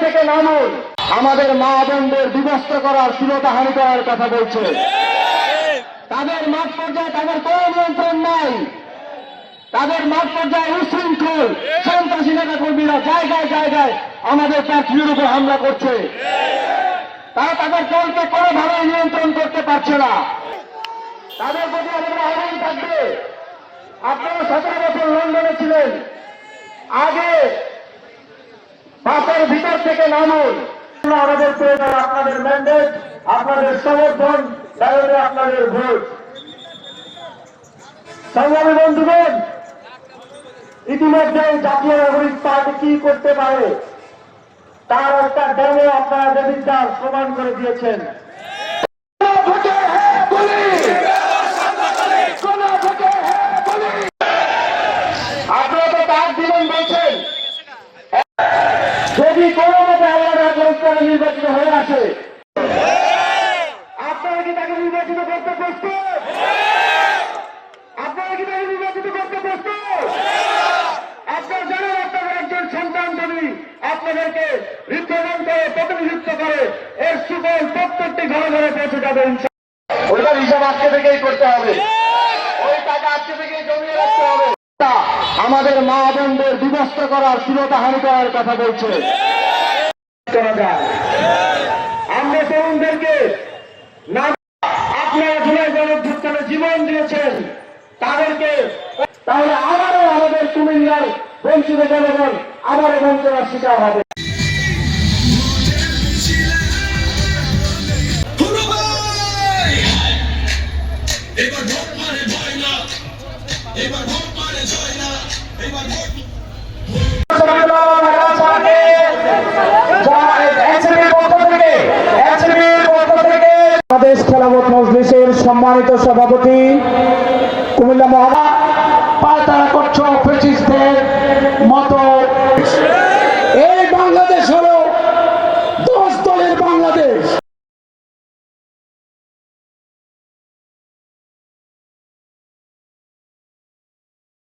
থেকে নামুন। আমাদের মা বোনদের বিভক্ত করার শ্লীলতাহানি করার কথা বলছে। তাদের মাঠ পর্যায়ে তাদের কোনো নিয়ন্ত্রণ নাই। তাদের মাঠ পর্যায়ে উশৃঙ্খল সন্ত্রাসী নেতা কর্মীরা জায়গায় জায়গায় আমাদের প্রার্থীদের উপর হামলা করছে। তারা তাদের দলকে কোনোভাবেই নিয়ন্ত্রণ করতে পারছে না। তাদের প্রতি আমাদের আহ্বান থাকবে, আপনারা 17 বছর লন্ডনে ছিলেন, আগে বাসের ভিতর থেকে নামুন। আমাদের প্রয়োজন আপনাদের ম্যান্ডেট, আপনাদের সমর্থন, তাহলে আপনাদের ভোট। সংগ্রামী বন্ধুগণ, ইতিমধ্যে জাতীয় নাগরিক পার্টি কি করতে পারে তার একটা ডেমো আপনারা দেবিদ্বার প্রমাণ করে দিয়েছেন। আপনারা তো তার দিলেন বলছেন, যদি কোনো মতে আল্লাহ নির্বাচিত হয়ে আসে, আপনারা কি তাকে নির্বাচিত করতে প্রস্তুত? আপনারা কি তাকে নির্বাচিত করতে প্রস্তুত? আপনারা জানেন আপনাদের একজন সন্তান যদি আপনাদেরকে রিপ্রেজেন্ট করে, প্রতিনিধিত্ব করে, এর সুফল প্রত্যেকটি ঘরে ঘরে পৌঁছে যাবে। ওইটার হিসাব আজকে থেকেই করতে হবে, ওই টাকা আজকে থেকেই জমিয়ে রাখতে হবে। আমাদের মা বোনদের বিভক্ত করার শ্লীলতাহানি করার কথা বলছে। আমরা তরুণদেরকে আপনারা জুলাই গণঅভ্যুত্থানে জীবন দিয়েছেন, তাদেরকে তাহলে আবারও আমাদের কুমিল্লার বঞ্চিত জনগণ আবারও বঞ্চনার শিকার হবে। বাংলাদেশ খেলাফত মজলিসের সম্মানিত সভাপতি কুমিল্লা মহানগর